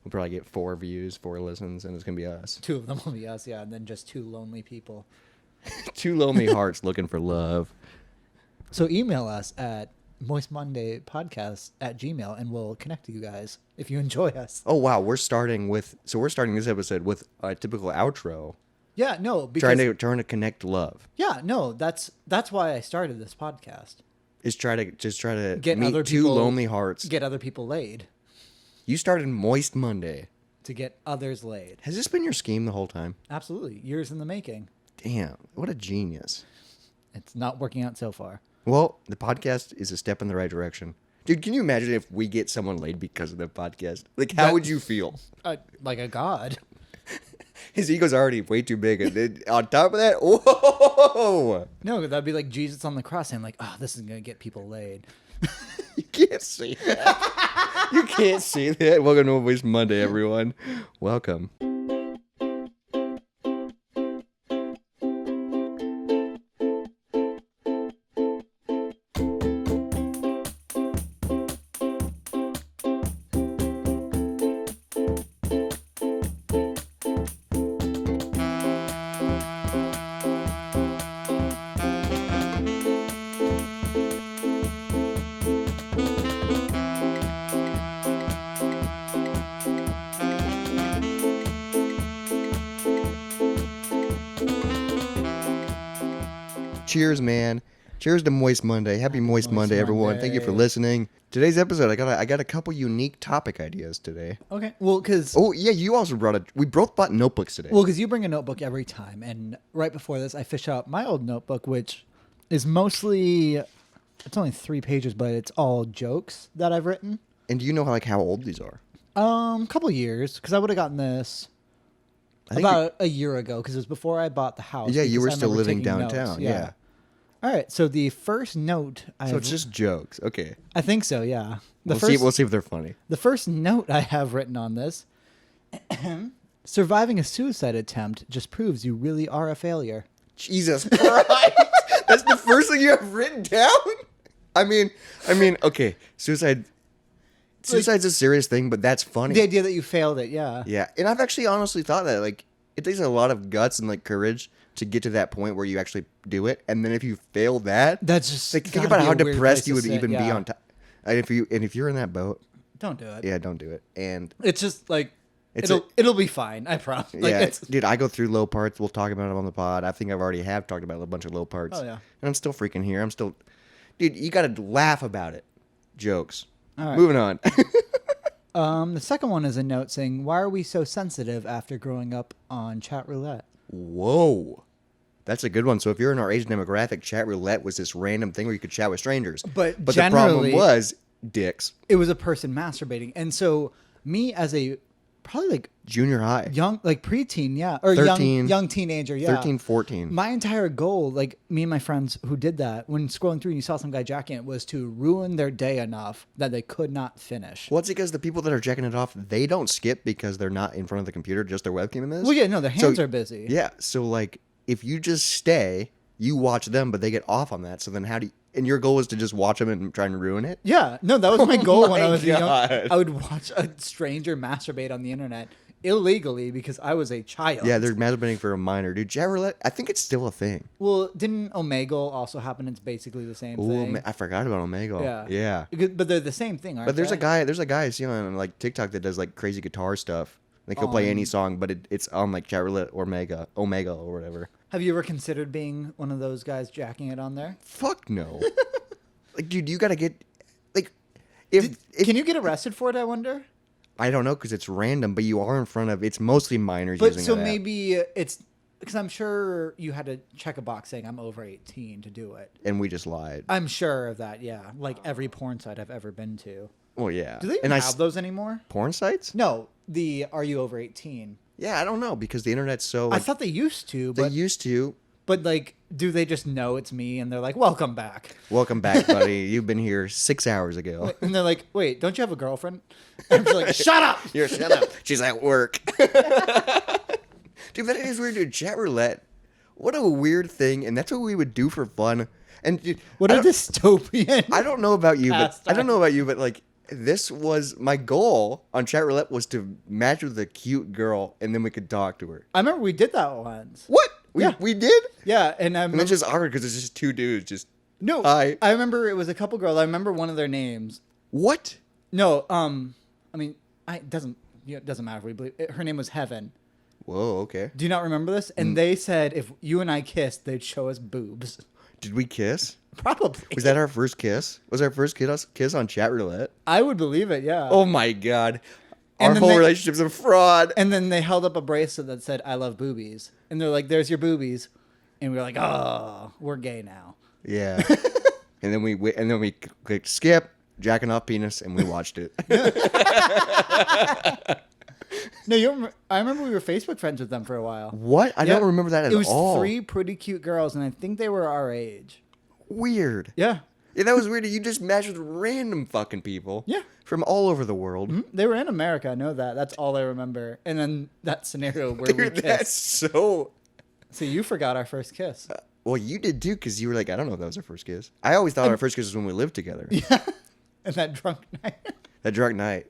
We'll probably get 4 views, 4 listens, and it's going to be us. 2 of them will be us, yeah, and then just 2 lonely people. 2 lonely hearts looking for love. So email us at moistmondaypodcast@gmail.com and we'll connect to you guys if you enjoy us. Oh, wow. We're starting this episode with a typical outro. Yeah, no, because... Trying to connect love. Yeah, no, that's why I started this podcast. Is try to Get meet other 2 people, lonely hearts. Get other people laid. You started Moist Monday. To get others laid. Has this been your scheme the whole time? Absolutely. Years in the making. Damn, what a genius. It's not working out so far. Well, the podcast is a step in the right direction. Dude, can you imagine if we get someone laid because of the podcast? Like, how would you feel? Like a god. His ego's already way too big. And then on top of that, whoa! No, that'd be like Jesus on the cross saying like, oh, this is going to get people laid. You can't say that. You can't say that. Welcome to Moist Monday, everyone. Welcome. Cheers, man. Cheers to Moist Monday. Happy Moist Monday, everyone. Thank you for listening. Today's episode, I got a couple unique topic ideas today. Okay. Well, because... Oh, yeah, you also we both bought notebooks today. Well, because you bring a notebook every time. And right before this, I fish out my old notebook, which is mostly... It's only 3 pages, but it's all jokes that I've written. And do you know how old these are? Couple years, because I would have gotten this about a year ago, because it was before I bought the house. Yeah, you were still living downtown. Notes. Yeah. All right, so the first note... So it's just jokes. Okay. I think so, yeah. We'll see if they're funny. The first note I have written on this, surviving a suicide attempt just proves you really are a failure. Jesus Christ. That's the first thing you have written down? I mean, okay, Suicide's a serious thing, but that's funny. The idea that you failed it, yeah. Yeah, and I've actually honestly thought that, it takes a lot of guts and, courage to get to that point where you actually do it, and then if you fail that... That's just... think about how depressed you would even be on top. And if you're in that boat... Don't do it. Yeah, don't do it. And... It's just, it'll be fine, I promise. Dude, I go through low parts. We'll talk about them on the pod. I think I've already talked about a bunch of low parts. Oh, yeah. And I'm still freaking here. Dude, you gotta laugh about it. Jokes. All right. Moving on. The second one is a note saying, why are we so sensitive after growing up on Chatroulette? Whoa. That's a good one. So if you're in our age demographic, Chatroulette was this random thing where you could chat with strangers. But the problem was dicks. It was a person masturbating. And so me as a probably junior high. Young, preteen, yeah. Or 13, young teenager, yeah. 13, 14. My entire goal, me and my friends who did that, when scrolling through and you saw some guy jacking it, was to ruin their day enough that they could not finish. Well, it's because the people that are jacking it off, they don't skip because they're not in front of the computer, just their webcam is. Well, yeah, no, their hands are busy. Yeah, so if you just stay, you watch them, but they get off on that. So then how do you... And your goal was to just watch them and try and ruin it? Yeah. No, that was my goal when I was young. God. I would watch a stranger masturbate on the internet illegally because I was a child. Yeah, they're masturbating for a minor. Dude, Chatroulette, I think it's still a thing. Well, didn't Omegle also happen? It's basically the same thing. I forgot about Omegle. Yeah. But they're the same thing, aren't they? There's a guy I see on TikTok that does crazy guitar stuff. He'll play any song, but it's on Chatroulette or Omega or whatever. Have you ever considered being one of those guys jacking it on there? Fuck no. Dude, you gotta get can you get arrested for it? I wonder. I don't know because it's random, but you are in front of. It's mostly minors using it. But so maybe it's because I'm sure you had to check a box saying I'm over 18 to do it, and we just lied. I'm sure of that. Yeah, every porn site I've ever been to. Well, yeah. Do they even have those anymore? Porn sites? No, are you over 18? Yeah, I don't know because the internet's so. I thought they used to. They used to. But do they just know it's me and they're like, welcome back? Welcome back, buddy. You've been here 6 hours ago. And they're like, wait, don't you have a girlfriend? And I'm just like, shut up! Shut up. She's at work. Dude, that is weird, dude. Chatroulette. What a weird thing. And that's what we would do for fun. And dude, what a dystopian. I don't know about you, but this was my goal on Chatroulette was to match with a cute girl and then we could talk to her. I remember we did that once. What? Yeah. We did? Yeah, and I And remember, it's just awkward because it's just two dudes. Just no, hi. I remember it was a couple girls. I remember one of their names. What? No, I mean, it doesn't matter if we believe her name was Heaven. Whoa. Okay. Do you not remember this? And they said if you and I kissed, they'd show us boobs. Did we kiss? Probably. Was that our first kiss? Was our first kiss on Chatroulette? I would believe it. Yeah. Oh my god. And Our then whole they- relationship's a fraud. And then they held up a bracelet that said "I love boobies," and they're like, "There's your boobies," and we were like, "Oh, we're gay now." Yeah. and then we clicked skip, jacking off penis, and we watched it. No, I remember we were Facebook friends with them for a while. What? I Yeah. don't remember that at It was all. 3 pretty cute girls, and I think they were our age. Weird. Yeah. Yeah, that was weird. You just matched with random fucking people. Yeah. From all over the world. They were in America. I know that. That's all I remember. And then that scenario where we Dude, kissed. that's so. So you forgot our first kiss. Well, you did too, because you were like, I don't know if that was our first kiss. I always thought our first kiss was when we lived together. Yeah. And that drunk night. That drunk night,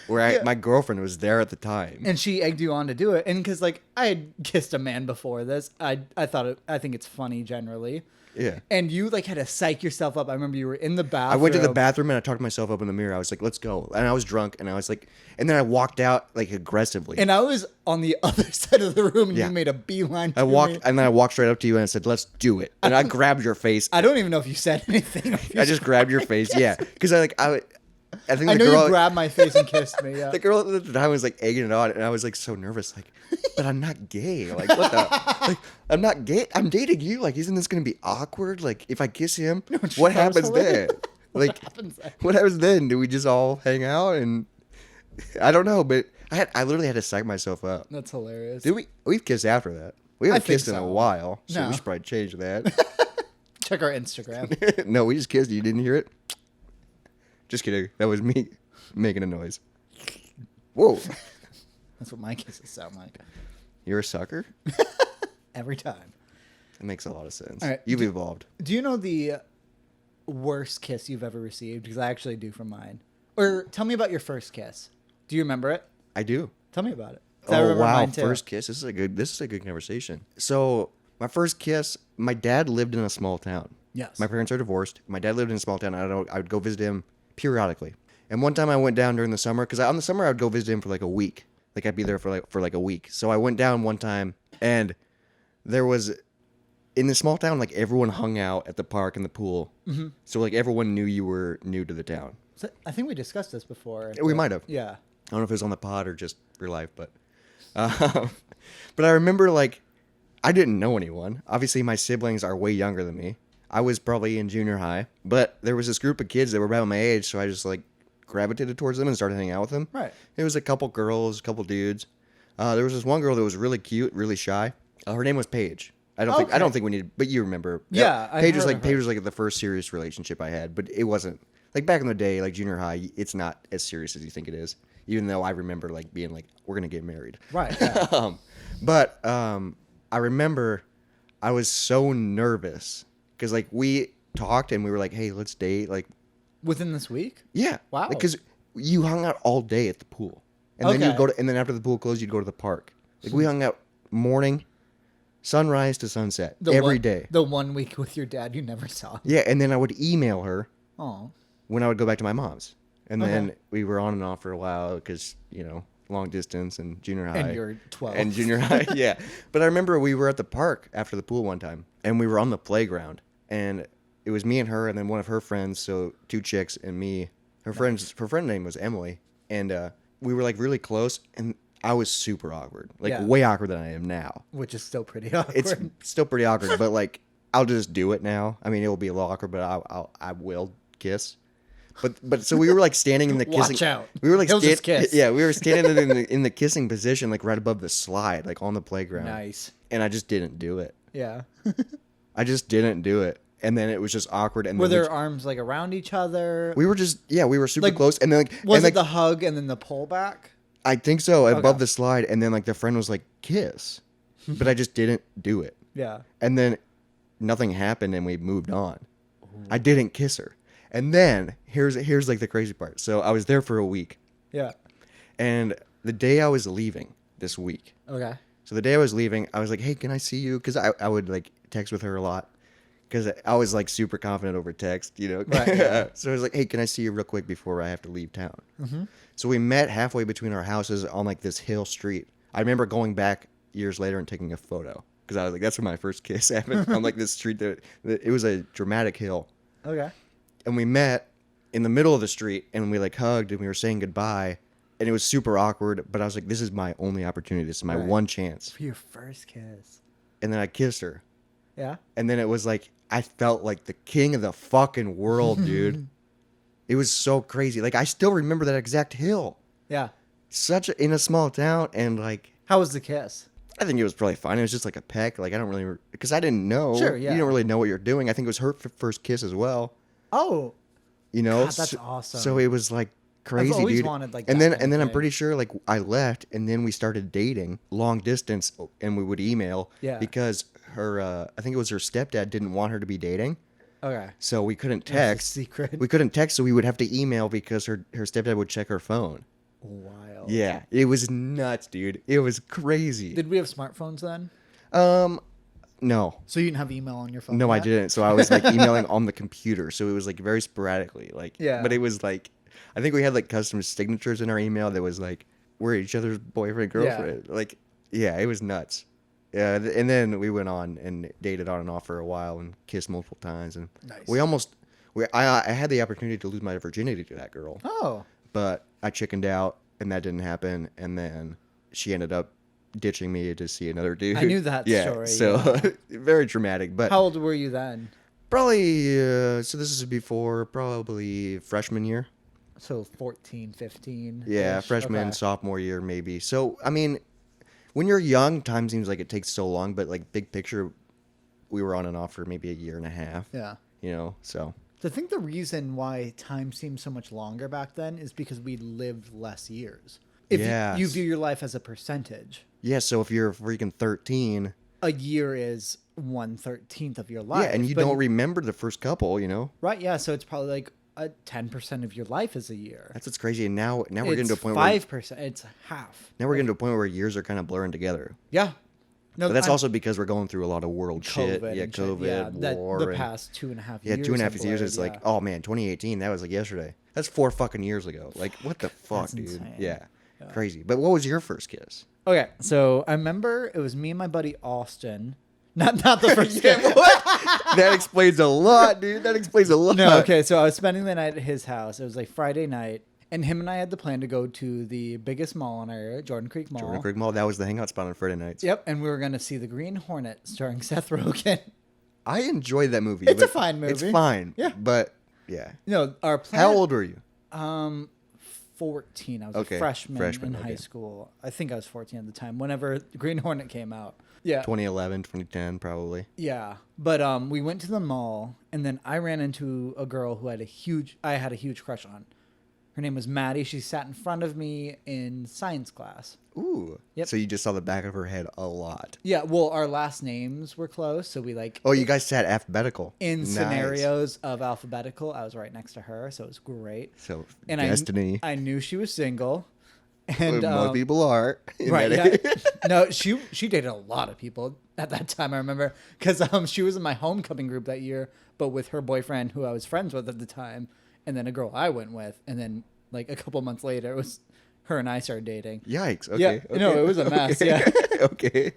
where Yeah. my girlfriend was there at the time. And she egged you on to do it. And because, like, I had kissed a man before this, I think it's funny generally. Yeah. And you, like, had to psych yourself up. I remember you were in the bathroom. I went to the bathroom and I talked myself up in the mirror. I was like, let's go. And I was drunk and I was like, and then I walked out like aggressively. And I was on the other side of the room and Yeah. you made a beeline to I walked me. and then I walked straight up to you and I said, let's do it. And I grabbed your face. I don't even know if you said anything. I just grabbed your face. Yeah. Because I think I the know girl, you grabbed my face and kissed me. Yeah. the girl at the time was like egging it on and I was like so nervous. Like, but I'm not gay. Like, what the? Like, I'm not gay. I'm dating you. Like, isn't this going to be awkward? Like, if I kiss him, what happens then? Like, what happens then? Do we just all hang out? And I don't know, but I literally had to psych myself up. That's hilarious. Did we've kissed after that. We I haven't think kissed in a so. while, so No. we should probably change that. Check our Instagram. No, we just kissed. You didn't hear it? Just kidding. That was me making a noise. Whoa. That's what my kisses sound like. You're a sucker? Every time. It makes a lot of sense. All right. You've evolved. Do you know the worst kiss you've ever received? Because I actually do from mine. Or tell me about your first kiss. Do you remember it? I do. Tell me about it. 'Cause I Oh remember wow, mine too. first kiss. This is a good conversation. So my first kiss, my dad lived in a small town. Yes. My parents are divorced. My dad lived in a small town. I would go visit him periodically. And one time I went down during the summer because on the summer I would go visit him for like a week. Like I'd be there for like a week. So I went down one time and there was in the small town like everyone hung out at the park and the pool. Mm-hmm. So like everyone knew you were new to the town. So, I think we discussed this before. We might have. Yeah. I don't know if it was on the pod or just real life, but but I remember like I didn't know anyone. Obviously, my siblings are way younger than me. I was probably in junior high, but there was this group of kids that were about my age, so I just like gravitated towards them and started hanging out with them. Right. It was a couple girls, a couple dudes. There was this one girl that was really cute, really shy. Her name was Paige. I don't think we need, but you remember. Yeah, I've Paige was heard like of her. Paige was like the first serious relationship I had, but it wasn't like back in the day, like junior high. It's not as serious as you think it is. Even though I remember like being like, we're gonna get married. Right. Yeah. But I remember I was so nervous because like we talked and we were like, hey, let's date. Like, Within this week? yeah, Wow. Because you hung out all day at the pool, and then you Okay. go to, and then after the pool closed, you'd go to the park. Like we hung out morning, sunrise to sunset every day. The 1 week with your dad you never saw. Yeah, and then I would email her Oh. when I would go back to my mom's, and Okay. then we were on and off for a while because long distance and junior high. And you're 12. And junior high, yeah. But I remember we were at the park after the pool one time, and we were on the playground, and it was me and her, and then one of her friends, so 2 chicks and me. Her friend name was Emily, and we were like really close, and I was super awkward, like Yeah. way awkward than I am now. Which is still pretty awkward. It's still pretty awkward, but like I'll just do it now. I mean, it will be a little awkward, but I will kiss. But so we were like standing in the kissing. Watch out. We were like He'll just kiss. Yeah, we were standing in the kissing position, like right above the slide, like on the playground. Nice. And I just didn't do it. Yeah. I just didn't do it, and then it was just awkward. And Were then their arms like around each other? we were just we were super Like, close, and then like Was and, it like, the hug and then the pull back? I think so above Okay. the slide, and then like the friend was like kiss, but I just didn't do it. Yeah. And then nothing happened and we moved on. I didn't kiss her. And then here's like the crazy part. So I was there for a week, Yeah. and the day I was leaving this week. Okay. So the day I was leaving, I was like, "Hey, can I see you?" Because I would like text with her a lot, because I was like super confident over text, you know. Right, yeah. So I was like, "Hey, can I see you real quick before I have to leave town?" Mm-hmm. So we met halfway between our houses on like this hill street. I remember going back years later and taking a photo because I was like, "That's where my first kiss happened." On like this street that it was a dramatic hill, Okay. and we met in the middle of the street and we like hugged and we were saying goodbye. And it was super awkward, but I was like, this is my only opportunity. This is my Right. one chance. For your first kiss. And then I kissed her. Yeah. And then it was like, I felt like the king of the fucking world, dude. It was so crazy. Like, I still remember that exact hill. Yeah. In a small town. And like, How was the kiss? I think it was probably fine. It was just like a peck. Like, I don't really, because I didn't know. Sure, yeah. You don't really know what you're doing. I think it was her first kiss as well. Oh. You know? God, that's awesome. So it was like, crazy, I've always dude. wanted, like, and that then kind and of then I'm thing. pretty sure like I left and then we started dating long distance and we would email Yeah. because her I think it was her stepdad didn't want her to be dating. Okay. So we couldn't That's a text. secret. We couldn't text, so we would have to email because her stepdad would check her phone. Wild. Yeah, it was nuts, dude. It was crazy. Did we have smartphones then? No. So you didn't have email on your phone? No, I yet? didn't. So I was like emailing on the computer. So it was like very sporadically. Like, Yeah. But it was like, I think we had like custom signatures in our email that was like, we're each other's boyfriend, girlfriend. Like, yeah, it was nuts. Yeah. And then we went on and dated on and off for a while and kissed multiple times. And Nice. I had the opportunity to lose my virginity to that girl, Oh. but I chickened out and that didn't happen. And then she ended up ditching me to see another dude. I knew that yeah, story, So very dramatic, but How old were you then? probably, so this is before probably freshman year. So 14, 15. Yeah, freshman, sophomore year maybe. So, I mean, when you're young, time seems like it takes so long, but like big picture, we were on and off for maybe a year and a half, Yeah. you know, so. I think the reason why time seems so much longer back then is because we lived less years. If Yes. you view your life as a percentage, Yeah, so if you're freaking 13, a year is 1/13 of your life. yeah, and you but don't remember the first couple, you know? right, yeah. So it's probably like 10% of your life is a year. That's what's crazy. And now we're getting It's to a point where 5%. It's half. now we're getting to a point where years are kind of blurring together. Yeah. No, But that's I'm- also because we're going through a lot of world shit. COVID. Yeah, and shit. COVID, Yeah, that, war. the and- past 2.5 Yeah, years. 2.5 have years. blurred, It's like, yeah. oh man, 2018. That was like yesterday. That's 4 fucking years ago. Like, what the fuck, That's dude? insane. Yeah, crazy. But what was your first kiss? Okay, so I remember it was me and my buddy Austin. Not the first Yeah, kiss. what? That explains a lot, dude. That explains a lot. No, okay, so I was spending the night at his house. It was like Friday night, and him and I had the plan to go to the biggest mall in our area, Jordan Creek Mall. Jordan Creek Mall. That was the hangout spot on Friday nights. Yep, and we were going to see The Green Hornet starring Seth Rogen. I enjoyed that movie. It's a but fine movie. It's fine. Yeah. But yeah. No, our plan. How old were you? 14. I was Okay, a freshman in okay. high school. I think I was 14 at the time. Whenever The Green Hornet came out. Yeah. 2011, 2010, probably. Yeah, but we went to the mall, and then I ran into a girl who I had a huge crush on. Her name was Maddie. She sat in front of me in science class. Ooh. Yep. So you just saw the back of her head a lot. Yeah, well, our last names were close, so we like. Oh, you guys sat alphabetical. in Nice. scenarios of alphabetical, I was right next to her, so it was great. So And destiny. I knew she was single, and Most people are. in right, that yeah. No, she dated a lot of people at that time. I remember because she was in my homecoming group that year, but with her boyfriend who I was friends with at the time, and then a girl I went with, and then like a couple months later, it was her and I started dating. Yikes. Okay. Yeah, okay. no, it was a mess. Okay. Yeah, Okay.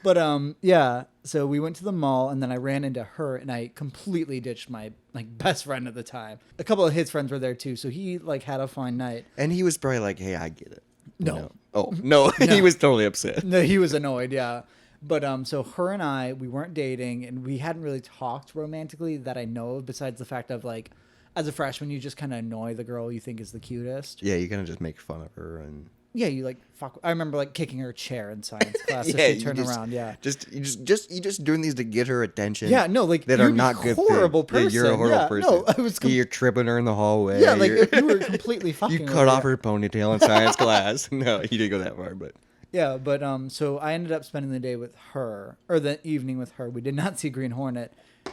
but yeah. So we went to the mall, and then I ran into her, and I completely ditched my like best friend at the time. A couple of his friends were there too, so he like had a fine night. And he was probably like, "Hey, I get it." You No. know? Oh no, he was totally upset. No, he was annoyed, yeah. But so her and I, we weren't dating, and we hadn't really talked romantically that I know of, besides the fact of like, as a freshman, you just kind of annoy the girl you think is the cutest. Yeah, you kind of just make fun of her and. Yeah, you like fuck. I remember like kicking her chair in science class Yeah, if she you turned just- around. Yeah. you just doing these to get her attention. Yeah, no, like that you'd are be not a good. horrible things. Yeah, you're a person. horrible Yeah, person. no, I was You're tripping her in the hallway. yeah, like you're- you were completely fucking. you with cut her. off her ponytail in science class. No, you didn't go that far, but Yeah, but so I ended up spending the day with her, or the evening with her. We did not see Green Hornet.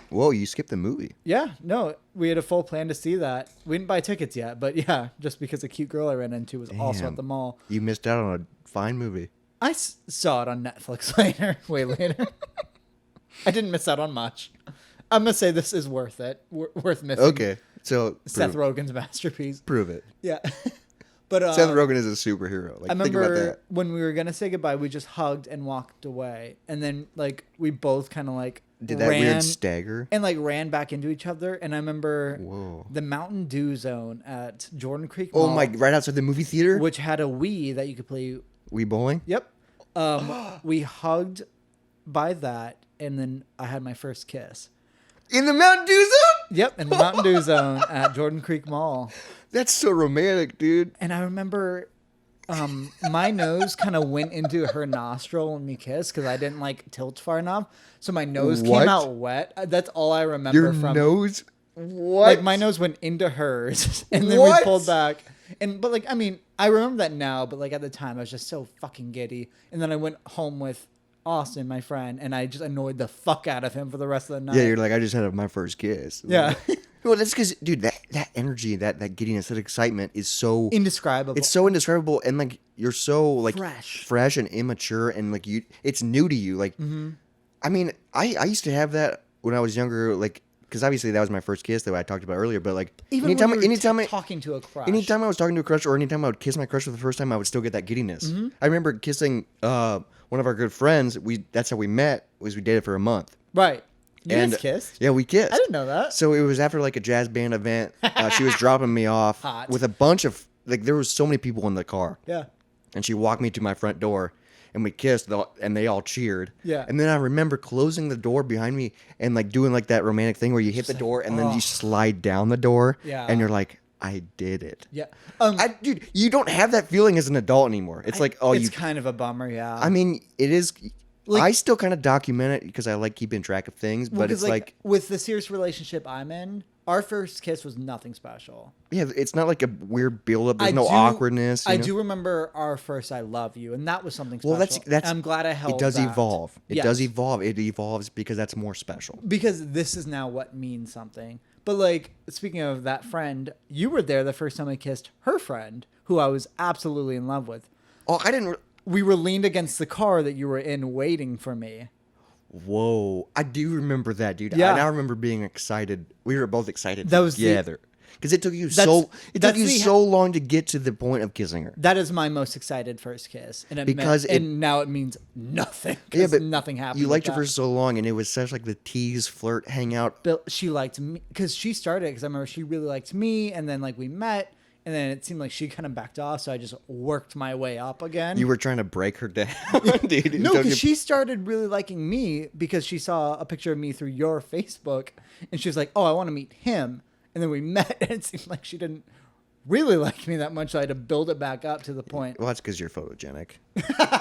Whoa, you skipped the movie. Yeah, no, we had a full plan to see that. We didn't buy tickets yet, but yeah, just because a cute girl I ran into was also Damn. at the mall. You missed out on a fine movie. I saw it on Netflix later, way later. I didn't miss out on much. I'm gonna say this is worth it. Worth missing. Okay, so Seth Rogen's masterpiece. prove it. Yeah, but Seth Rogen is a superhero. Like, I think about remember that. when we were gonna say goodbye, we just hugged and walked away, and then like we both kind of like Did that ran weird stagger? and like ran back into each other. And I remember Whoa. the Mountain Dew zone at Jordan Creek Oh Mall, my! Right outside the movie theater. which had a Wii that you could play. We bowling? Yep. We hugged by that, and then I had my first kiss. In the Mountain Dew zone? Yep, in the Mountain Dew zone at Jordan Creek Mall. That's so romantic, dude. And I remember my nose kind of went into her nostril when we kissed because I didn't like tilt far enough. So my nose What? came out wet. That's all I remember Your from nose? What? Like my nose went into hers and then What? we pulled back. But like, I mean, I remember that now, but like at the time I was just so fucking giddy. And then I went home with Austin, my friend, and I just annoyed the fuck out of him for the rest of the night. Yeah, you're like, I just had my first kiss. Yeah. Well, that's because, dude, that energy, that giddiness, that excitement is so Indescribable. It's so indescribable, and like you're so like Fresh. and immature, and like it's new to you. Like, I mean, I used to have that when I was younger, like because obviously that was my first kiss that I talked about earlier. But like, Even anytime, when you were I talking to a crush. anytime I was talking to a crush, or anytime I would kiss my crush for the first time, I would still get that giddiness. I remember kissing one of our good friends. That's how we met. Was we dated for a month. Right. You And- guys kissed? Yeah, we kissed. I didn't know that. So it was after like a jazz band event. She was dropping me off Hot. with a bunch of like there was so many people in the car, Yeah. and she walked me to my front door, and we kissed, and they all cheered. Yeah. And then I remember closing the door behind me and like doing like that romantic thing where you hit the door and then you slide down the door. Yeah. And you're like, I did it. Yeah. Dude, you don't have that feeling as an adult anymore. It's like, oh, it's you. kind of a bummer, yeah. I mean, it is. Like- I still kind of document it because I like keeping track of things, Well, but 'cause, it's like with the serious relationship I'm in, our first kiss was nothing special. yeah, it's not like a weird buildup. There's I no do- awkwardness. you I know? do remember our first "I love you," and that was something special. Well, that's. I'm glad I held. It does that. evolve. It Yes. does evolve. It evolves because that's more special. Because this is now what means something. But like speaking of that friend, you were there the first time I kissed her friend, who I was absolutely in love with. Oh, I didn't. We were leaned against the car that you were in, waiting for me. Whoa, I do remember that, dude. Yeah. I now remember being excited. We were both excited That was the- together because it took you That's- so. It took that's you the- so long to get to the point of kissing her. That is my most excited first kiss, and Because and now it means nothing. Yeah, 'cause but nothing happened. You with liked her that. for so long, and it was such like the tease, flirt, hangout. But she liked me because she started because I remember she really liked me, and then like we met, and then it seemed like she kind of backed off, so I just worked my way up again. You were trying to break her down, dude. no, Don't because you- she started really liking me because she saw a picture of me through your Facebook, and she was like, "Oh, I want to meet him." And then we met, and it seemed like she didn't really like me that much. So I had to build it back up to the point. Well, that's because you're photogenic.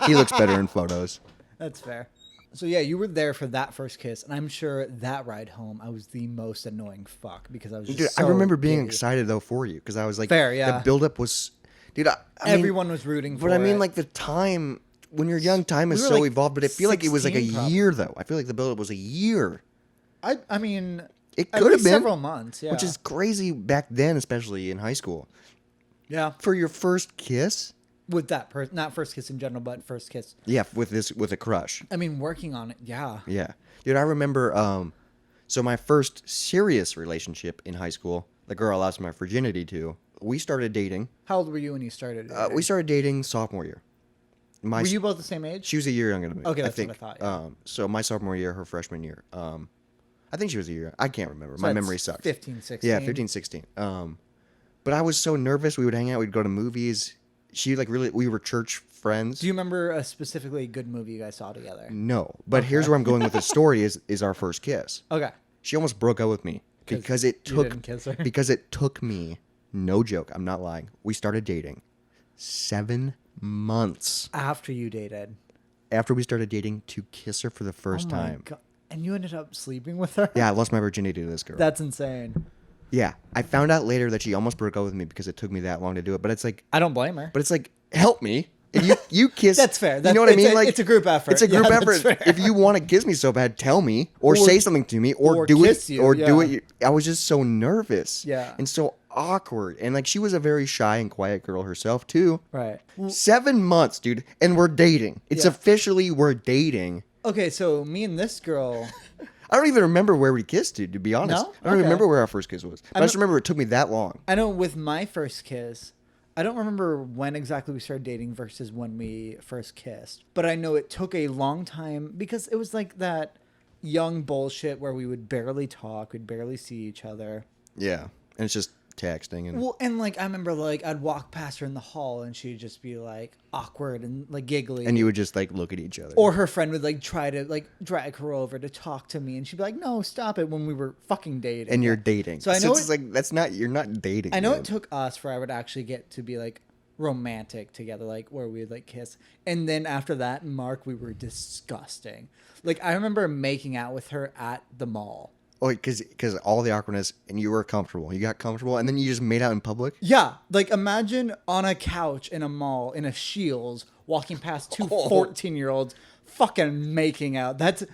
He looks better in photos. That's fair. So yeah, you were there for that first kiss, and I'm sure that ride home I was the most annoying fuck because I was just Dude, so I remember being giddy. excited though for you because I was like, Fair, yeah. The buildup was, dude. I mean, Everyone was rooting for but I it. mean, like the time when you're young, time is We were, so like, evolved. But I feel like it was like a 16 probably. year though. I feel like the buildup was a year, I mean, It at could have least been. several months, yeah. which is crazy back then, especially in high school. yeah, For your first kiss, with that person, not first kiss in general, but first kiss. yeah, with a crush, I mean, working on it, yeah. yeah, dude. I remember, so my first serious relationship in high school, the girl I lost my virginity to, we started dating. How old were you when you started? We started dating sophomore year. Were you both the same age? She was a year younger than me. Okay, I that's what think. I thought, yeah. So my sophomore year, her freshman year. I think she was a year. I can't remember. So My that's memory sucks. 15, 16. Yeah, 15, 16. But I was so nervous. We would hang out. We'd go to movies. She like really. We were church friends. Do you remember a specifically good movie you guys saw together? No, but here's where I'm going with the story. Is our first kiss. Okay. She almost broke up with me because it you took didn't kiss her? because it took me. No joke. I'm not lying. We started dating 7 months After you dated. after we started dating to kiss her for the first Oh my time. God. And you ended up sleeping with her? Yeah, I lost my virginity to this girl. That's insane. Yeah, I found out later that she almost broke up with me because it took me that long to do it. But it's like, I don't blame her. help me. And you kiss. That's fair. You know what I mean? It's a group effort. It's a group Yeah, effort. that's fair. If you want to kiss me so bad, tell me or say something to me or do kiss it you, or do yeah. it. I was just so nervous. Yeah. And so awkward. And like she was a very shy and quiet girl herself too. Right. 7 months, dude, and we're dating. It's Yeah. officially we're dating. Okay, so me and this girl. I don't even remember where we kissed, dude, to be honest. No? I don't even Okay. remember where our first kiss was. But I just don't- remember it took me that long. I know with my first kiss, I don't remember when exactly we started dating versus when we first kissed. But I know it took a long time because it was like that young bullshit where we would barely talk, we'd barely see each other. Yeah. And it's just texting and Well, and like I remember like I'd walk past her in the hall and she'd just be like awkward and like giggly. you would just like look at each other. Or her friend would like try to like drag her over to talk to me and she'd be like, "No, stop it," when we were fucking dating. and you're dating. So I know it's like that's not you're not dating. I know man. it took us forever to actually get to be like romantic together, like where we would like kiss. And then after that, Mark, we were disgusting. Like I remember making out with her at the mall. Oh, because all the awkwardness and you were comfortable. You got comfortable and then you just made out in public. Yeah, like imagine on a couch in a mall in a Shields walking past two Oh. 14-year-olds fucking making out. That's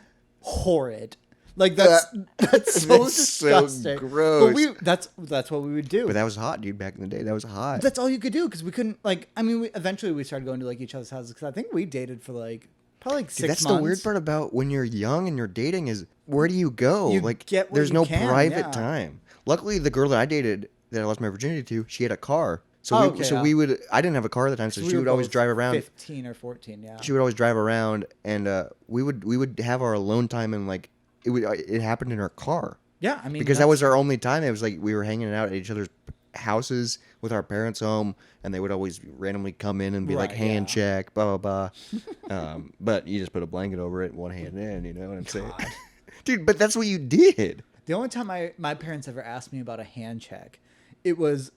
horrid. Like that's so That's so disgusting. gross. But that's what we would do. But that was hot, dude. Back in the day, that was hot. That's all you could do because we couldn't like. I mean, eventually we started going to like each other's houses because I think we dated for like probably like 6 Dude, that's months. the weird part about when you're young and you're dating is where do you go? You like, get where there's you no can, private yeah. time. Luckily, the girl that I dated that I lost my virginity to, she had a car. So Oh, we, okay, so yeah. we would. I didn't have a car at the time, so We she were would always both drive around. 15 or 14, yeah. She would always drive around, and we would have our alone time, and like it happened in her car. Yeah, I mean Because that was our only time. It was like we were hanging out at each other's houses with our parents home, and they would always randomly come in and be like Right, hand yeah. check, blah blah blah. But you just put a blanket over it, one hand in. You know what I'm saying, dude? But that's what you did. The only time my parents ever asked me about a hand check, it was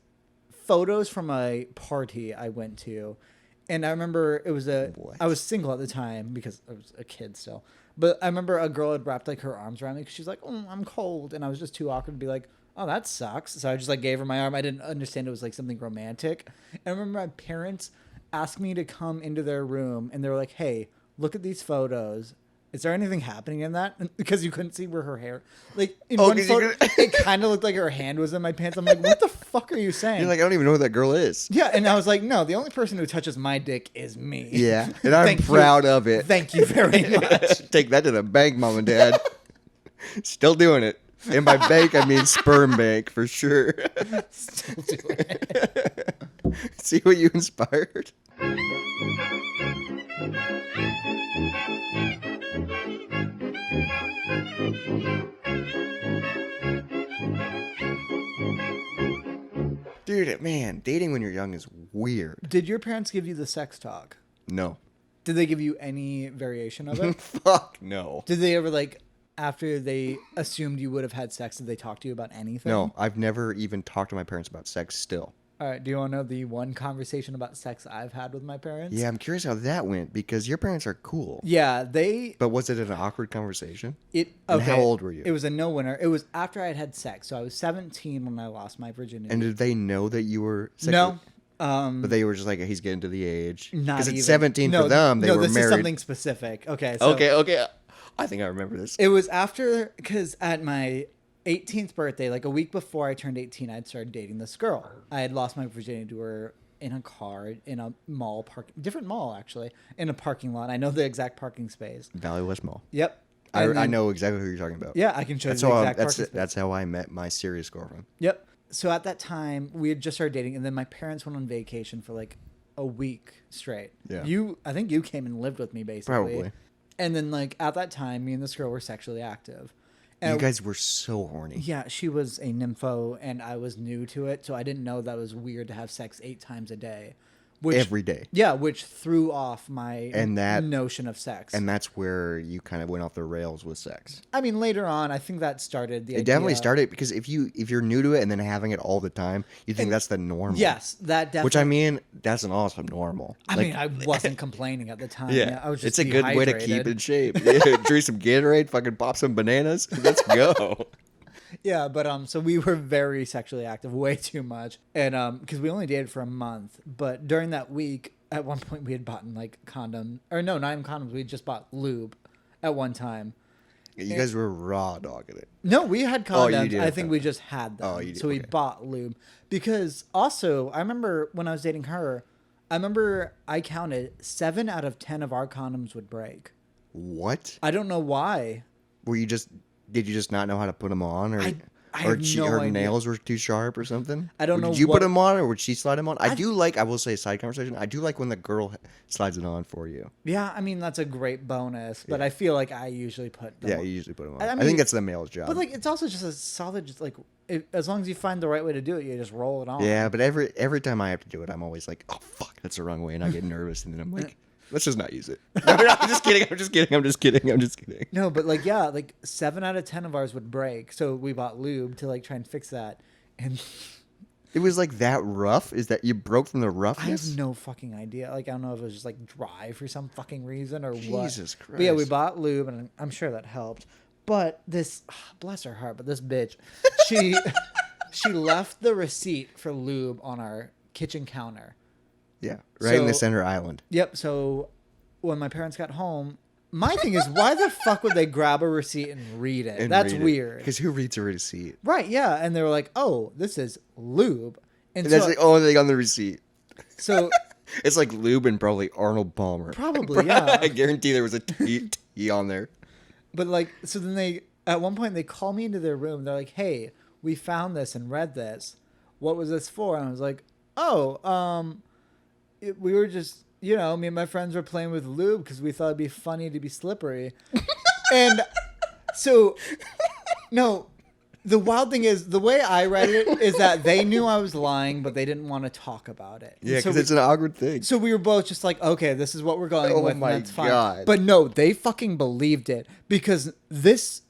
photos from a party I went to, and I remember it was What? I was single at the time because I was a kid still. But I remember a girl had wrapped like her arms around me because she's like, "Oh, I'm cold," and I was just too awkward to be like, "Oh, that sucks." So I just like gave her my arm. I didn't understand it was like something romantic. And I remember my parents asked me to come into their room, and they were like, "Hey, look at these photos. Is there anything happening in that?" Because you couldn't see where her hair, like in Oh, one 'cause you photo, it kind of looked like her hand was in my pants. I'm like, "What the fuck are you saying?" You're like, I don't even know who that girl is. yeah, and I was like, "No, the only person who touches my dick is me." Yeah, and I'm Thank you. proud of it. Thank you very much. Take that to the bank, mom and dad. Still doing it. And by bank, I mean sperm bank for sure. Still doing it. See what you inspired? Dude, man, dating when you're young is weird. Did your parents give you the sex talk? No. Did they give you any variation of it? Fuck no. Did they ever like after they assumed you would have had sex? Did they talk to you about anything? No, I've never even talked to my parents about sex still. All right. Do you want to know the one conversation about sex I've had with my parents? Yeah, I'm curious how that went because your parents are cool. Yeah. They. But was it an awkward conversation? It. And Okay. how old were you? It was a no winner. It was after I had had sex, so I was 17 when I lost my virginity. And did they know that you were no. But they were just like, he's getting to the age. Not Because even. it's 17 no, for them. They no, were this married. is something specific. Okay. So Okay. I think I remember this. It was after, because at my 18th birthday, like a week before I turned 18, I'd started dating this girl. I had lost my virginity to her in a car, in a mall, different mall actually, in a parking lot. I know the exact parking space. Valley West Mall. Yep. I And then- know exactly who you're talking about. Yeah, I can show That's you the how exact parking space. that's how I met my serious girlfriend. Yep. So at that time, we had just started dating, and then my parents went on vacation for like a week straight. Yeah. I think you came and lived with me basically. Probably. And then like at that time, me and this girl were sexually active. And You guys were so horny. yeah, she was a nympho, and I was new to it, so I didn't know that it was weird to have sex 8 times a day. Which, Every day. Yeah, which threw off my And that- notion of sex. And that's where you kind of went off the rails with sex. I mean, later on, I think that started the It definitely started because if you're new to it and then having it all the time, you think that's the normal. Yes, that definitely. Which I mean, that's an awesome normal. I Like, mean, I wasn't complaining at the time. yeah, I was just it's a good way to keep dehydrated. in shape. Yeah, drink some Gatorade, fucking pop some bananas. Let's go. Yeah, but so we were very sexually active, way too much, and because we only dated for a month. But during that week, at one point we had bought like condom, or no, not even condoms. We had just bought lube at one time. You guys were raw dogging it. No, we had Oh, you condoms. did, I think okay. we just had them. Oh, you did, So we okay. bought lube because also I remember when I was dating her, I remember I counted 7 out of 10 of our condoms would break. What? I don't know why. Did you just not know how to put them on, or I have no her idea. nails were too sharp or something? I don't Or know Did you what- put them on, or would she slide them on? I will say, side conversation. I do like when the girl slides it on for you. Yeah, I mean that's a great bonus, but I feel like I usually put them Yeah, on. you usually put them on. I I mean, think that's the male's job. But like it's also just a solid, just like as long as you find the right way to do it, you just roll it on. yeah, but every time I have to do it, I'm always like, oh fuck, that's the wrong way, and I get nervous, and then I'm like, let's just not use it. No, I'm just kidding. I'm just kidding. I'm just kidding. I'm just kidding. No, but like yeah, like 7 out of 10 of ours would break, so we bought lube to like try and fix that. And It was like that rough. Is that you broke from the I have roughness? no fucking idea. Like I don't know if it was just like dry for some fucking reason or what. Jesus But yeah, we Christ. bought lube, and I'm sure that helped. But this, bless her heart, but this bitch, she she left the receipt for lube on our kitchen counter. Yeah, right in the So- center island. Yep. So when my parents got home, my thing is, why the fuck would they grab a receipt and read it? That's weird. Because who reads a receipt? Right? Yeah. And they were like, "Oh, this is lube," and And that's so, the only thing on the receipt. so It's like lube and probably Arnold Palmer. probably yeah. I guarantee there was a T on there. But like, so then they at one point they call me into their room. They're like, "Hey, we found this and read this. What was this for?" And I was like, "Oh, we were just, me and my friends were playing with lube because we thought it'd be funny to be slippery." And so, no, the wild thing is the way I read it is that they knew I was lying, but they didn't want to talk about it. Yeah, so because it's an awkward thing. so we were both just like, okay, this is what we're going Oh with, my and that's fine. God. But no, they fucking believed it because this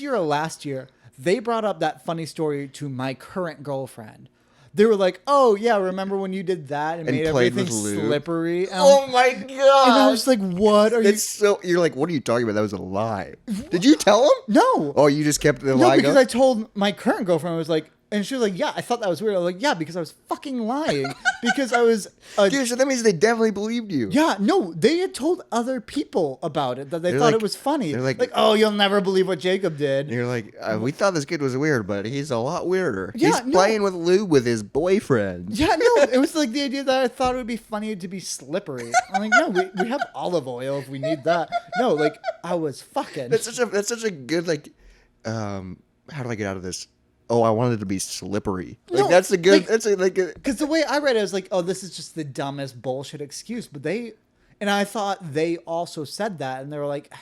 year or last year, they brought up that funny story to my current girlfriend. They were like, "Oh yeah, remember when you did that and And made played everything with lube?" slippery?" And Oh my and I god! was like, "What are you?" It's so you're like, what are you talking about? That was a lie. Did you tell him? No, Oh, you just kept the no, lie because going? I told my current girlfriend, I was like, and she was like, "Yeah, I thought that was weird." I was like, "Yeah, because I was fucking lying because I was." Dude, so that means they definitely believed you. Yeah, no, they had told other people about it that they They're thought like- it was funny. they're Like, like- oh, you'll never believe what Jacob did. And you're like, we thought this kid was weird, but he's a lot weirder. Yeah, He's no. playing with lube with his boyfriend. Yeah, no, it was like the idea that I thought it would be funny to be slippery. I'm like, no, we have olive oil if we need that. No, like I was fucking. That's such a good like. How do I get out of this? Oh, I wanted it to be slippery. Like No, that's a good. like- That's a like. A, Because the way I read it, I was like, oh, this is just the dumbest bullshit excuse. But and I thought they also said that, and they were like,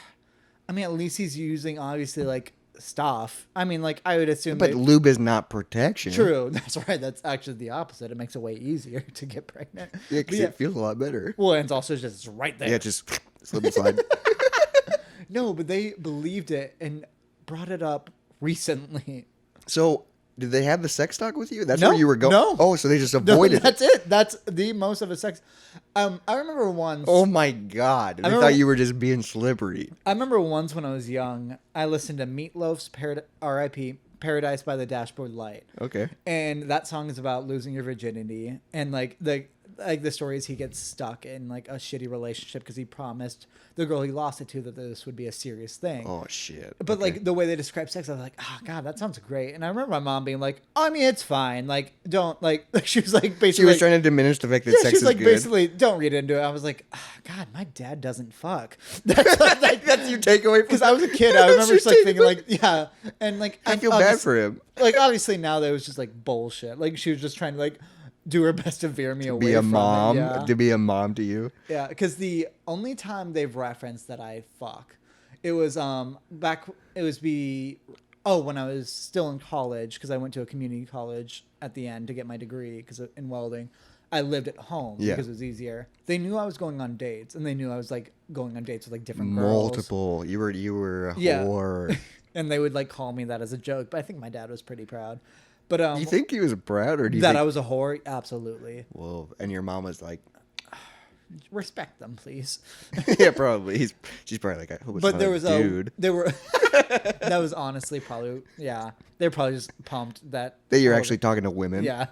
I mean, at least he's using obviously like stuff. I mean, like I would assume. but lube is not protection. True, that's right. That's actually the opposite. It makes it way easier to get pregnant. Yeah, But because it feels a lot better. well, and it's also just right there. Yeah, just slip and slide. No, but they believed it and brought it up recently. So, did they have the sex talk with you? That's No, where you were going. no. Oh, so they just No, avoided it. that's it. That's the most of a sex. I remember once. Oh my god! They remember- thought you were just being slippery. I remember once when I was young, I listened to Meatloaf's R.I.P. Paradise by the Dashboard Light. Okay. And that song is about losing your virginity and like the story is he gets stuck in like a shitty relationship because he promised the girl he lost it to that this would be a serious thing. Oh shit. But Okay. like the way they describe sex, I was like, oh god, that sounds great. And I remember my mom being like, I mean, it's fine. Like, don't like. She was like basically. she was trying to diminish the fact that yeah, sex she was is like good. basically, don't read into it. I was like, oh, God, my dad doesn't fuck. That's That's your takeaway from because I was a kid. I remember just like thinking like, yeah, and like I and feel bad obvious- for him. Like obviously now that was just like bullshit. Like she was just trying to like do her best to veer me away Be a from mom. it. Yeah. To be a mom to you. Yeah, because the only time they've referenced that I fuck, it was back. It was when I was still in college because I went to a community college at the end to get my degree because in welding. I lived at home Yeah. because it was easier. They knew I was going on dates, and they knew I was like going on dates with like different girls. Multiple. You were a Yeah. whore. And they would like call me that as a joke. But I think my dad was pretty proud. But You think he was proud, or do you that think? I was a whore? Absolutely. Whoa! And your mom was like, Respect them, please. yeah, probably. She's probably like, I hope it's But not there a was dude. there were that was honestly probably they're probably just pumped that That you're all of- actually talking to women. yeah.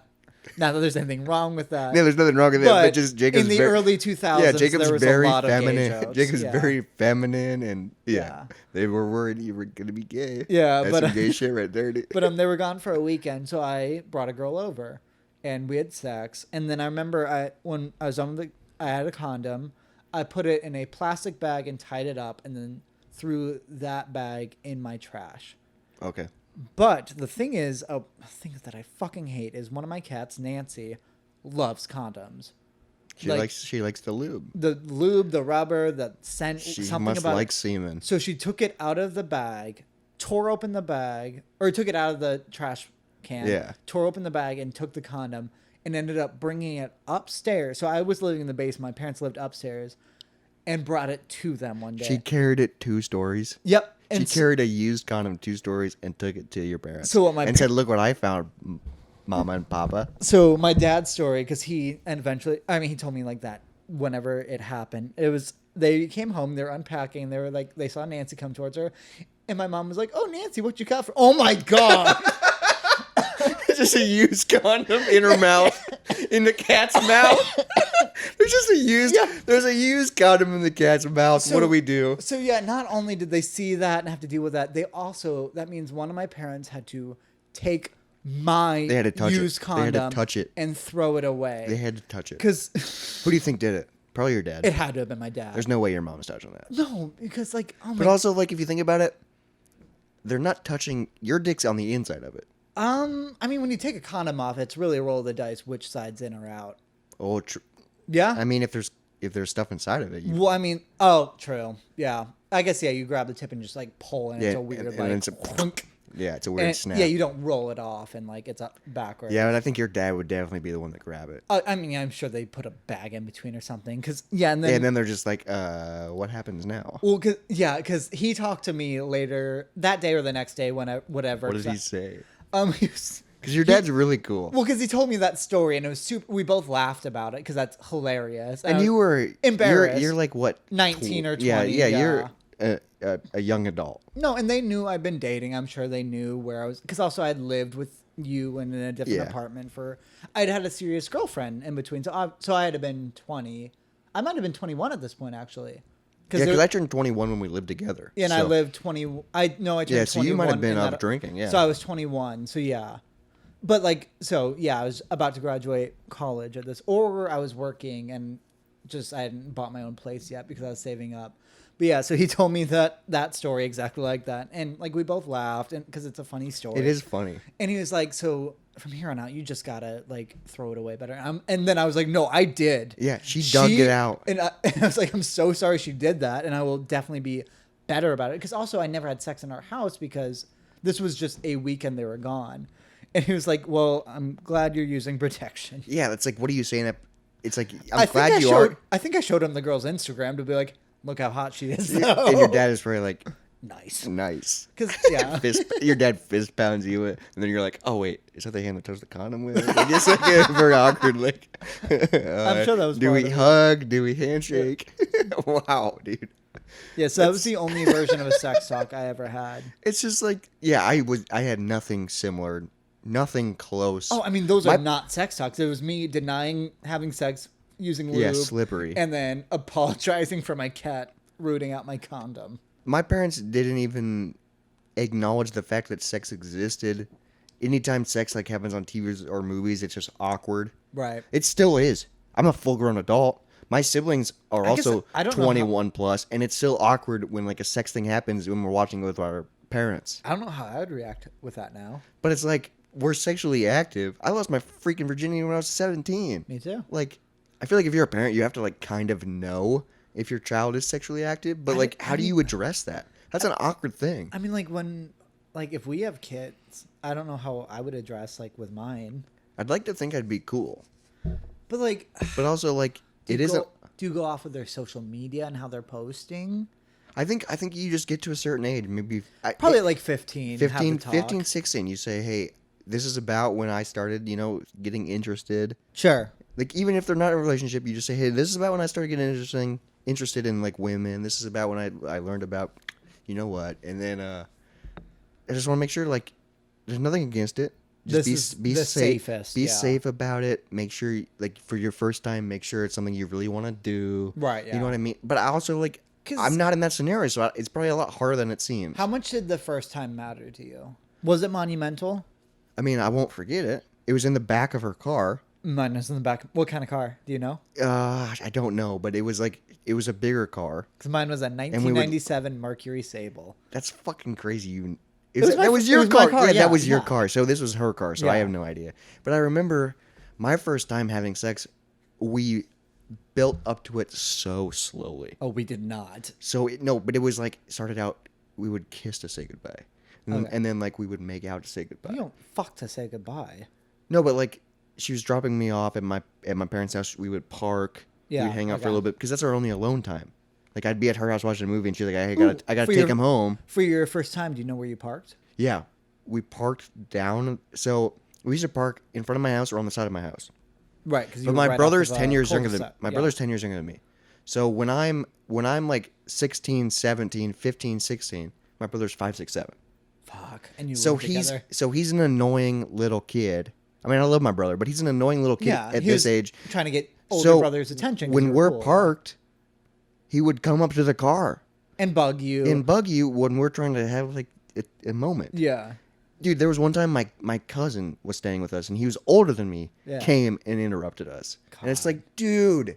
Not that there's anything wrong with that. Yeah, there's nothing wrong with it, but just Jacob's in the very, early 2000s, yeah, Jacob's there was very a lot feminine. of gay jokes. Jacob's yeah. very feminine, and Yeah. they were worried you were gonna be gay. Yeah, That's but some gay shit right there. Dude. But they were gone for a weekend, so I brought a girl over, and we had sex. And then I remember when I was I had a condom. I put it in a plastic bag and tied it up, and then threw that bag in my trash. Okay. But the thing is, a thing that I fucking hate is one of my cats, Nancy, loves condoms. She likes the lube. The lube, the rubber, the scent. She something must about like semen. So she took it out of the bag, tore open the bag, or took it out of the trash can. Yeah. Tore open the bag and took the condom and ended up bringing it upstairs. So I was living in the basement. My parents lived upstairs, and brought it to them one day. She carried it 2 stories. Yep. She carried a used condom 2 stories and took it to your parents. So what said, "Look what I found, Mama and Papa." So my dad's story, because he told me like that whenever it happened. It was they came home, they were unpacking, they saw Nancy come towards her, and my mom was like, "Oh, Nancy, what you got for?" Oh my god. Just a used condom in her mouth, in the cat's mouth. There's a used condom in the cat's mouth. So, what do we do? So yeah, not only did they see that and have to deal with that, that means one of my parents had to take my They had to touch used it. condom They had to touch it. and throw it away. They had to touch it. Because Who do you think did it? Probably your dad. it had to have been my dad. There's no way your mom was touching that. No, because But also, like, if you think about it, they're not touching your dick's on the inside of it. when you take a condom off, it's really a roll of the dice which side's in or out. Oh, Yeah. I mean, if there's stuff inside of it, True. Yeah. I guess you grab the tip and just pull, and it's a weird and it's a clunk. yeah, it's a weird snap. Yeah, you don't roll it off and it's up backwards. Yeah, but I think your dad would definitely be the one to grab it. I'm sure they put a bag in between or something. And then they're just like, what happens now? Well, because he talked to me later that day or the next day, whatever. What did he say? Because your dad's really cool. Well, because he told me that story, and it was super. We both laughed about it because that's hilarious. And you were embarrassed. You're like what? 19 or 20. Yeah. Yeah. You're a young adult. No, and they knew I'd been dating. I'm sure they knew where I was, because also I had lived with you and in a different apartment I'd had a serious girlfriend in between. So I had been 20. I might have been 21 at this point, actually. Because I turned 21 when we lived together. Yeah, and I lived 20. I turned 21. So you might have been up drinking. Yeah. So I was 21. So yeah. But I was about to graduate college at this, or I was working and I hadn't bought my own place yet because I was saving up. But yeah, so he told me that story exactly like that, and we both laughed, and because it's a funny story. It is funny. And he was like, "So from here on out, you just gotta throw it away better." And then I was like, "No, I did." Yeah, she dug it out, and I was like, "I'm so sorry she did that, and I will definitely be better about it." Because also, I never had sex in our house because this was just a weekend they were gone. And he was like, "Well, I'm glad you're using protection." Yeah, that's what are you saying? It's like, I think I showed him the girl's Instagram to be like, "Look how hot she is." And your dad is probably like, nice. Because your dad fist pounds you, and then you're like, "Oh wait, is that the hand that touched the condom with?" It's very awkward. I'm sure that was. Do we hug? Do we handshake? Wow, dude. Yeah, so that was the only version of a sex talk I ever had. It's just I had nothing similar. Nothing close. Oh, I mean, those are not sex talks. It was me denying having sex using lube. Yeah, slippery. And then apologizing for my cat rooting out my condom. My parents didn't even acknowledge the fact that sex existed. Anytime sex happens on TVs or movies, it's just awkward. Right. It still is. I'm a full-grown adult. My siblings are also 21 plus, and it's still awkward when a sex thing happens when we're watching with our parents. I don't know how I would react with that now. But it's we're sexually active. I lost my freaking virginity when I was 17. Me too. I feel like if you're a parent, you have to kind of know if your child is sexually active. But how do you address that? That's an awkward thing. I mean, when if we have kids, I don't know how I would address with mine. I'd like to think I'd be cool. But but also do you go off of their social media and how they're posting? I think you just get to a certain age, maybe probably 15. 15, 16. You say, "Hey, this is about when I started, getting interested." Sure. Even if they're not in a relationship, you just say, "Hey, this is about when I started getting interested in women. This is about when I learned about, you know what?" And then I just want to make sure there's nothing against it. just This is be the safe. safest, Be yeah. safe about it. Make sure, like, for your first time, make sure it's something you really want to do. Right, You know yeah. what I mean? But I also, like, 'Cause- I'm not in that scenario, so it's probably a lot harder than it seems. How much did the first time matter to you? Was it monumental? I mean, I won't forget it. It was in the back of her car. Mine was in the back. What kind of car? Do you know? I don't know, but it was a bigger car. Because mine was a we would- 1997 Mercury Sable. That's fucking crazy. That was your it was my car. car, Yeah, yeah, that was your yeah. car. So this was her car. So I Yeah. have no idea. But I remember my first time having sex. We built up to it so slowly. Oh, we did not. So no, but it was like started out. We would kiss to say goodbye, and, Okay. then like we would make out to say goodbye. You don't fuck to say goodbye. No, but like she was dropping me off at my parents' house. We would park. Yeah, We'd hang out for a okay. little bit because that's our only alone time. Like I'd be at her house watching a movie, and she's like, I Ooh, gotta for take your- him home. For your first time, do you know where you parked? Yeah, we parked down. So we used to park in front of my house or on the side of my house. Right, because But my brother's 10 years younger than my brother's 10 years younger than me. So when I'm like 16, 17, 15, 16, my brother's 5, 6, 7. Fuck, and you So lived together. he's an annoying little kid. I mean, I love my brother, but he's an annoying little kid Yeah, at he this was age. trying to get older So brother's attention. 'cause when you we're were cool. parked, he would come up to the car and bug you. and bug you when we're trying to have like a moment. Yeah. Dude, there was one time my cousin was staying with us, and he was older than me, Yeah. came and interrupted us. And it's God. like, dude,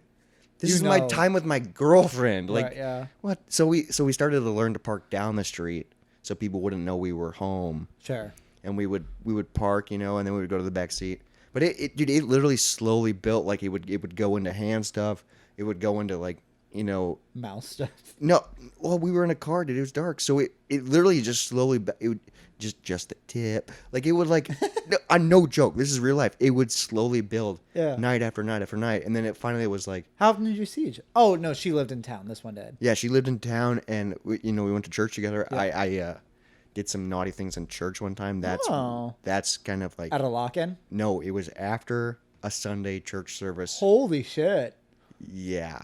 this You is my know. time with my girlfriend. Like, Right, yeah. what? So we started to learn to park down the street so people wouldn't know we were home, Sure. and we would park, and then we would go to the back seat. But dude, it literally slowly built. Like it would go into hand stuff. It would go into like, Mouse stuff. no, well, we were in a car, dude. It was dark, so it literally just slowly. It would just the tip, like it would like. No joke. This is real life. It would slowly build, Yeah. night after night after night, and then it finally was like, How often did you see each? Oh no, she lived in town. This one did. yeah, she lived in town, and we went to church together. Yeah. I did some naughty things in church one time. That's Oh. kind of like At a lock-in. no, it was after a Sunday church service. Holy shit! Yeah,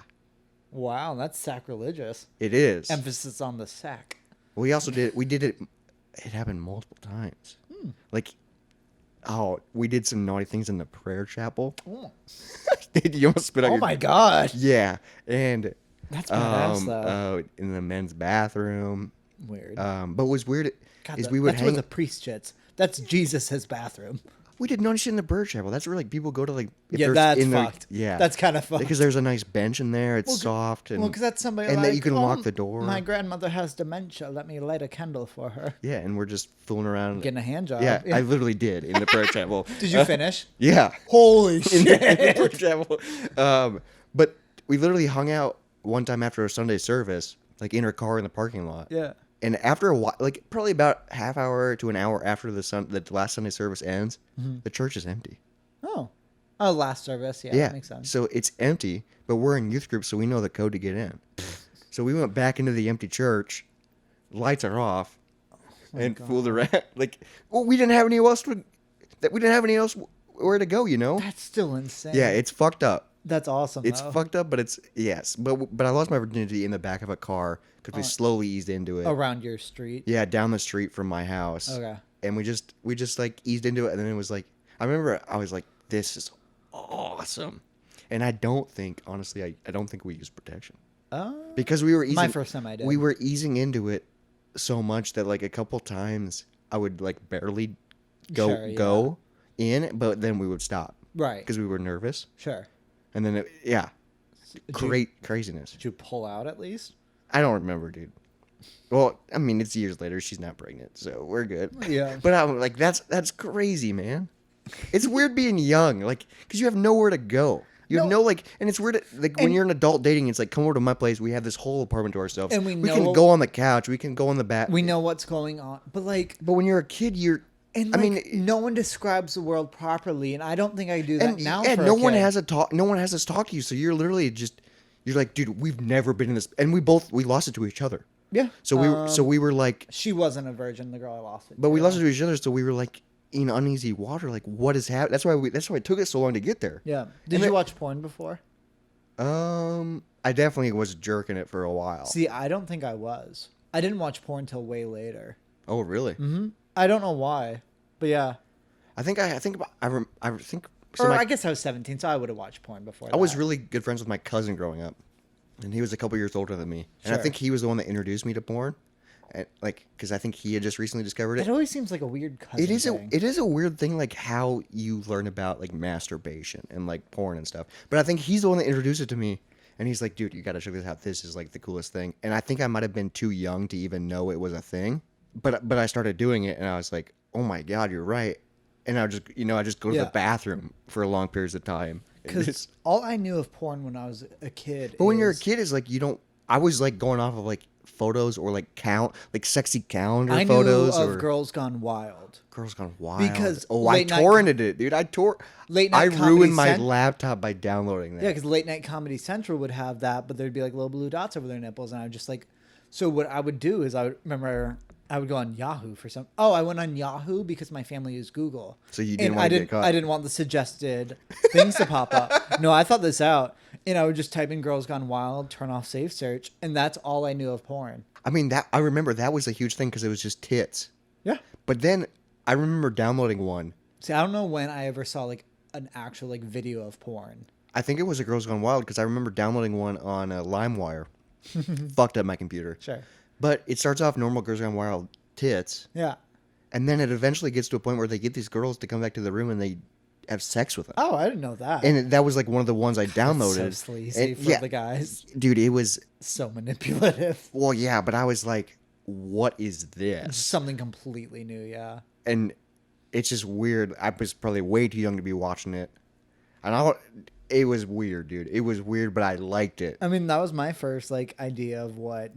Wow, that's sacrilegious. it is. Emphasis on the sack. We did it. It happened multiple times. Like, we did some naughty things in the prayer chapel. Oh, Dude, you almost spit out oh your. my god, Yeah, and that's badass though. in the men's bathroom. Weird. But what was weird God, is we would that's hang. where the priest shits. That's Jesus' bathroom. We did naughty shit in the prayer chapel. That's where like people go to like. If Yeah, there's that's in fucked. Yeah, That's kind of fucked. because there's a nice bench in there. It's Well, soft and Well, because that's somebody and like, that you can "Oh, lock the door. My grandmother has dementia. Let me light a candle for her. Yeah, and we're just fooling around. Getting a hand job. Yeah, I literally did in the prayer chapel. Did you finish? Yeah. Holy in shit! the prayer chapel. But we literally hung out one time after a Sunday service, like in her car in the parking lot. Yeah. And after a while, like probably about half hour to an hour after the last Sunday service ends, the church is empty. Oh. Oh, last service. Yeah, Yeah, that makes sense. so it's empty, but we're in youth group, so we know the code to get in. So we went back into the empty church, lights are off, and fooled around. Like, well, we didn't have any else where to go, That's still insane. Yeah, it's fucked up. That's awesome. It's though. fucked up, but but I lost my virginity in the back of a car because we slowly eased into it. Around your street. Yeah, down the street from my house. Okay. And we just like eased into it, and then it was like I remember I was like, this is awesome, and I don't think honestly I don't think we used protection Oh. because we were easing. My first time I did. We were easing into it so much that like a couple times I would like barely Sure, go in, but then we would stop Right. because we were nervous, Sure. and then great craziness. Did you pull out at least? I don't remember, dude. Well, I mean, it's years later. She's not pregnant, so we're good. Yeah. But I'm like, that's crazy, man. It's weird being young, like, because you have nowhere to go. You have no like, and it's weird. Like when And- you're an adult dating, it's like, come over to my place. We have this whole apartment to ourselves. And we can know- go on the couch. We can go on the back. We know what's going on, but like, But when you're a kid, and I like, mean, no one describes the world properly, and I don't think I do that and now. yeah, for no a one kid. has a talk. No one has to talk to you. So you're literally just, you're like, dude, we've never been in this, and we lost it to each other. Yeah. So we were like, She wasn't a virgin. The girl I lost it. but we to. lost it to each other. So we were like in uneasy water. Like, what is happening? That's why it took us so long to get there. Yeah. Did And you it- watch porn before? I definitely was jerking it for a while. See, I don't think I was. I didn't watch porn till way later. Oh, really? Mm-hmm. I don't know why, but yeah. I think I think about, I think so Or my, I guess I was 17, so I would have watched porn before I was that. really good friends with my cousin growing up, and he was a couple years older than me, and I Sure. think he was the one that introduced me to porn, and like because I think he had just recently discovered It it. always seems like a weird cousin It is thing. it is a weird thing, like how you learn about like masturbation and like porn and stuff. But I think he's the one that introduced it to me, and he's like, "Dude, you got to check this out. This is like the coolest thing." And I think I might have been too young to even know it was a thing, but I started doing it, and I was like, "Oh my god, you're right." And I just go to Yeah. the bathroom for long periods of time. And Because it's- all I knew of porn when I was a kid. but when you're a is- kid, is like you don't. I was like going off of like photos or like sexy calendar I photos knew of or Girls Gone Wild. Girls Gone Wild. Because I late night torrented it, dude. Late I night Comedy ruined my Cent- laptop by downloading that. Yeah, because Late Night Comedy Central would have that, but there'd be like little blue dots over their nipples, and I would just like. So what I would do is I would go on Yahoo for some. Oh, I went on Yahoo because my family used Google. So you didn't And want to get caught. I didn't want the suggested things to pop up. No, I thought this out, and I would just type in "Girls Gone Wild," turn off Safe Search, and that's all I knew of porn. I mean, that I remember that was a huge thing because it was just tits. Yeah. But then I remember downloading one. See, I don't know when I ever saw like an actual like video of porn. I think it was a Girls Gone Wild because I remember downloading one on LimeWire. Fucked up my computer. Sure. But it starts off normal Girls Gone Wild tits, Yeah. and then it eventually gets to a point where they get these girls to come back to the room and they have sex with them. Oh, I didn't know that. And that was like one of the ones I downloaded. So sleazy And- for yeah, the guys. dude, it was So manipulative. well, yeah, but I was like, what is this? Something completely new, yeah. And it's just weird. I was probably way too young to be watching it, and it was weird, dude. It was weird, but I liked it. I mean, that was my first like idea of what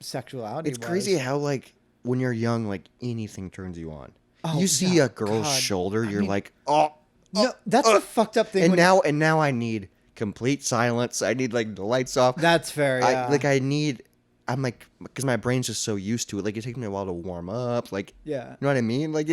sexuality It's was. crazy how like when you're young, like anything turns you on. Oh, You see yeah, a girl's God. shoulder, I you're mean, like, oh. No, that's the fucked up thing. And when- now I need complete silence. I need like the lights off. That's fair, yeah. I'm like, because my brain's just so used to it. Like it takes me a while to warm up. Like, Yeah. you know what I mean? Like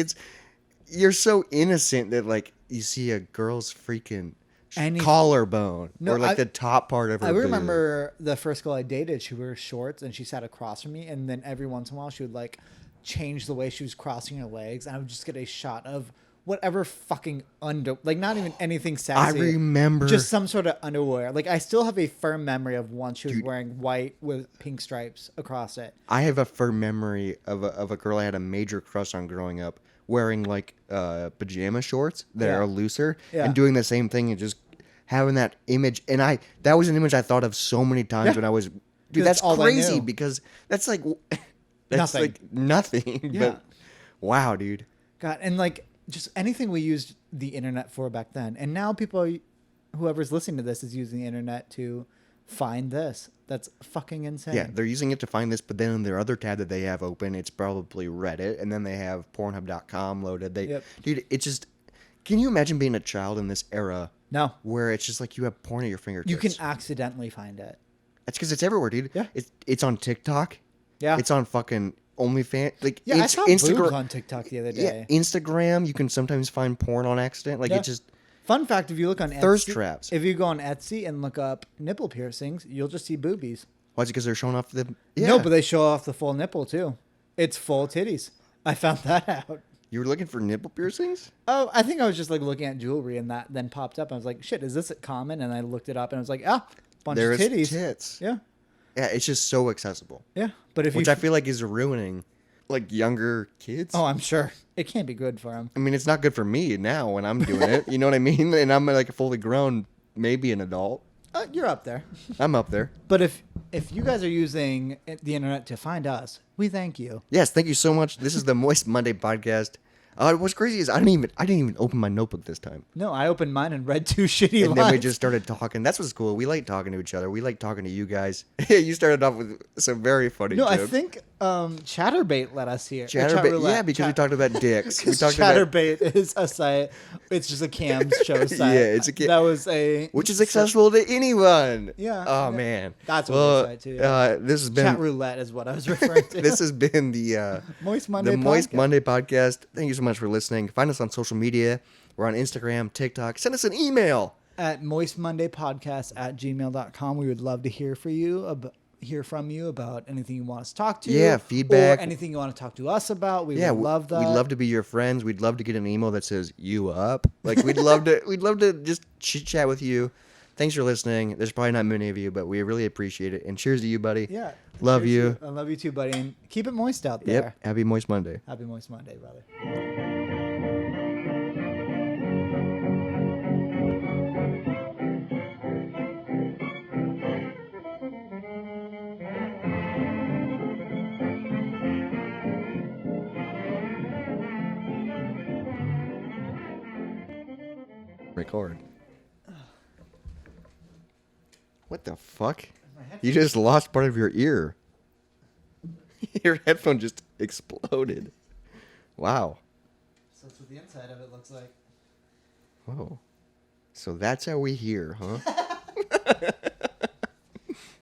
you're so innocent that like you see a girl's freaking Any- collarbone No, or like I- the top part of her. I boob. remember the first girl I dated, she wore shorts and she sat across from me, and then every once in a while she would like change the way she was crossing her legs, and I would just get a shot of whatever fucking like not even anything sexy. I remember just some sort of underwear. Like I still have a firm memory of once she was wearing white with pink stripes across it. I have a firm memory of a girl I had a major crush on growing up wearing like pajama shorts that Yeah. are looser Yeah. and doing the same thing and just having that image. And that was an image I thought of so many times Yeah. when I was, dude, That's that's all I crazy knew. because that's like, that's Nothing. like nothing. Yeah. But wow, dude. God, and like just anything we used the internet for back then, and now people, whoever's listening to this, is using the internet to find this. That's fucking insane. Yeah, they're using it to find this, but then in their other tab that they have open, it's probably Reddit, and then they have Pornhub.com loaded. Yep. Dude, it's just, can you imagine being a child in this era No, where it's just like you have porn at your fingertips? you can accidentally find it. That's because it's everywhere, dude. Yeah. It's on TikTok. Yeah. It's on fucking OnlyFans. Like, Yeah, I it's saw boobs on TikTok the other day. Yeah, Instagram. You can sometimes find porn on accident. Like Yeah. it just. Fun fact: if you look on Thirst Etsy, traps. if you go on Etsy and look up nipple piercings, you'll just see boobies. Why is it because they're showing off the? Yeah. No, but they show off the full nipple too. It's full titties. I found that out. You were looking for nipple piercings? Oh, I think I was just like looking at jewelry, and that then popped up. I was like, "Shit, is this common?" And I looked it up, and I was like, "Ah, bunch There's of titties." tits. Yeah, Yeah, it's just so accessible, yeah. But if which you, I feel like is ruining, like younger kids. oh, I'm sure it can't be good for them. I mean, it's not good for me now when I'm doing it. You know what I mean? And I'm like a fully grown, maybe an adult. You're up there. I'm up there. But if you guys are using the internet to find us, we thank you. Yes, thank you so much. This is the Moist Monday podcast. What's crazy is I didn't even open my notebook this time. No, I opened mine and read 2 shitty And lines. then we just started talking. That's what's cool. We like talking to each other. We like talking to you guys. You started off with some very funny No, jokes. I think Chatterbait let us here. Chatterbait. Yeah, because we talked about dicks. We talked Chatterbait is a site. It's just a cam show site. Yeah, it's a That was a which is accessible to anyone. Yeah, Oh yeah. man. That's what well, it's too. Yeah. This has been Chatroulette is what I was referring to. this has been the Moist Monday. the Moist podcast. Monday podcast. Thank you so much for listening. Find us on social media. We're on Instagram, TikTok. Send us an email. At moistmondaypodcast@gmail.com. We would love to hear from you. hear from you about anything you want us to talk to. Yeah, feedback. Or anything you want to talk to us about. We Yeah, would love that. We'd love to be your friends. We'd love to get an email that says "you up." Like we'd love to just chit chat with you. Thanks for listening. There's probably not many of you, but we really appreciate it. And cheers to you, buddy. Yeah. Love Cheers you. I love you too, buddy. And keep it moist out there. Yep. Happy Moist Monday. Happy Moist Monday, brother. Record. What the fuck? You just lost part of your ear. Your headphone just exploded. Wow. So that's what the inside of it looks like. Whoa. So that's how we hear, huh?